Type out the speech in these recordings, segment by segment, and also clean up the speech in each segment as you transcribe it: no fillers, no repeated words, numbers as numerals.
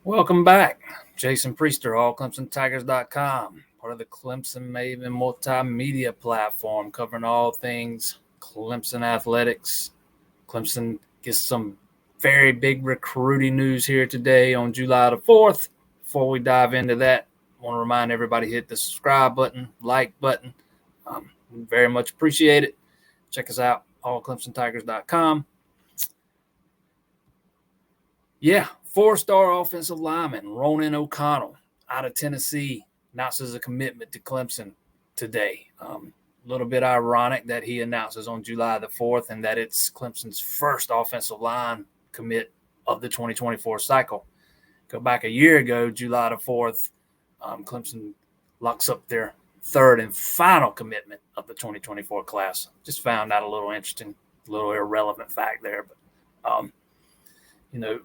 Welcome back. Jason Priester, allclemsontigers.com, part of the Clemson Maven multimedia platform, covering all things Clemson athletics. Clemson gets some very big recruiting news here today on July the 4th. Before we dive into that, I want to remind everybody, hit the subscribe button, like button. We very much appreciate it. Check us out, allclemsontigers.com. Yeah, four-star offensive lineman Ronan O Connell out of Tennessee announces a commitment to Clemson today. A little bit ironic that he announces on July the 4th and that it's Clemson's first offensive line commit of the 2024 cycle. Go back a year ago, July the 4th, Clemson locks up their third and final commitment of the 2024 class. Just found that a little interesting, a little irrelevant fact there. But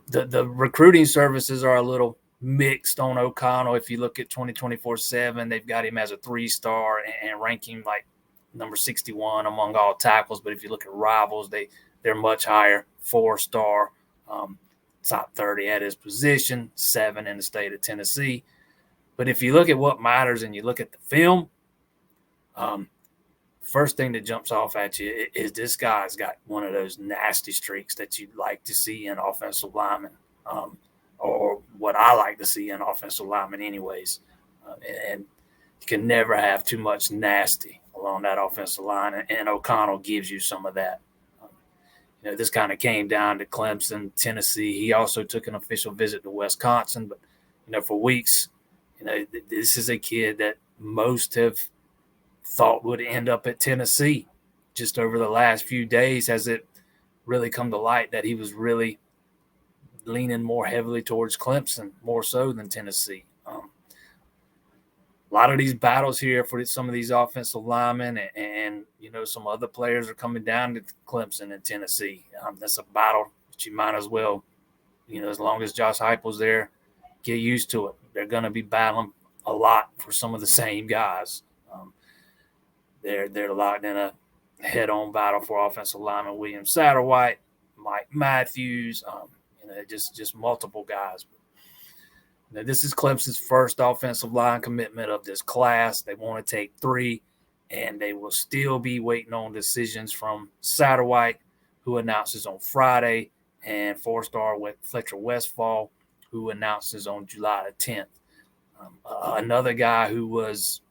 the recruiting services are a little mixed on O'Connell. If you look at 2024-7, they've got him as a 3-star and ranking like number 61 among all tackles. But if you look at rivals, they're much higher, 4-star, top 30 at his position, 7 in the state of Tennessee. But if you look at what matters and you look at the film, first thing that jumps off at you is this guy's got one of those nasty streaks that you'd like to see in offensive linemen, or what I like to see in offensive linemen anyways. And you can never have too much nasty along that offensive line, and O'Connell gives you some of that. This kind of came down to Clemson, Tennessee. He also took an official visit to Wisconsin, but, for weeks, this is a kid that most have thought would end up at Tennessee. Just over the last few days has it really come to light that he was really leaning more heavily towards Clemson, more so than Tennessee. A lot of these battles here for some of these offensive linemen and some other players are coming down to Clemson and Tennessee. That's a battle that you might as well, as long as Josh Heupel's there, get used to it. They're going to be battling a lot for some of the same guys. They're locked in a head-on battle for offensive lineman William Satterwhite, Mike Matthews, just multiple guys. This is Clemson's first offensive line commitment of this class. They want to take 3, and they will still be waiting on decisions from Satterwhite, who announces on Friday, and 4-star Fletcher Westphal, who announces on July the 10th. Another guy who was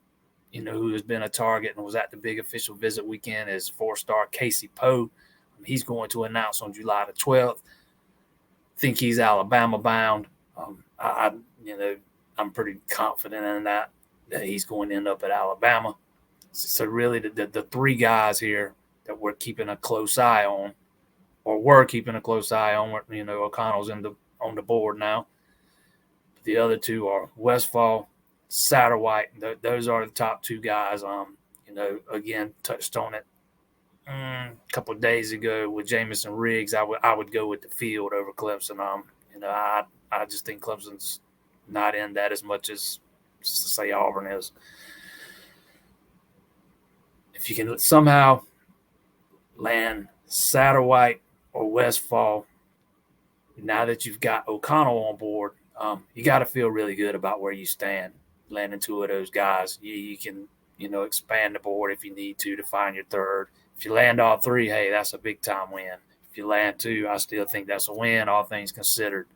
who has been a target and was at the big official visit weekend is 4-star Casey Poe. He's going to announce on July the 12th. Think he's Alabama bound. I'm pretty confident in that he's going to end up at Alabama. So really the 3 guys here that we're keeping a close eye on, or were keeping a close eye on, O'Connell's on the board now. The other 2 are Westphal, Satterwhite. Those are the top 2 guys. Again, touched on it a couple of days ago with Jamison Riggs. I would go with the field over Clemson. I just think Clemson's not in that as much as, say, Auburn is. If you can somehow land Satterwhite or Westphal, now that you've got O'Connell on board, you got to feel really good about where you stand. Landing 2 of those guys, you can, expand the board if you need to find your third. If you land all 3, hey, that's a big time win. If you land 2, I still think that's a win, all things considered.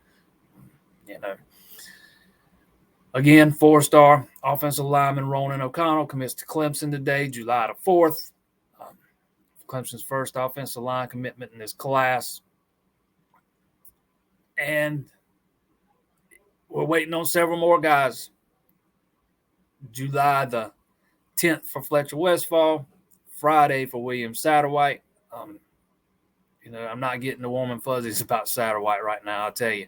Again, 4-star offensive lineman Ronan O'Connell commits to Clemson today, July the 4th. Clemson's first offensive line commitment in this class. And we're waiting on several more guys. July the 10th for Fletcher Westphal, Friday for William Satterwhite. I'm not getting the warm and fuzzies about Satterwhite right now, I'll tell you.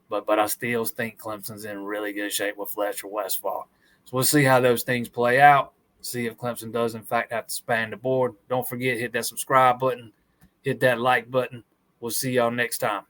But I still think Clemson's in really good shape with Fletcher Westphal. So we'll see how those things play out. See if Clemson does, in fact, have to span the board. Don't forget, hit that subscribe button, hit that like button. We'll see y'all next time.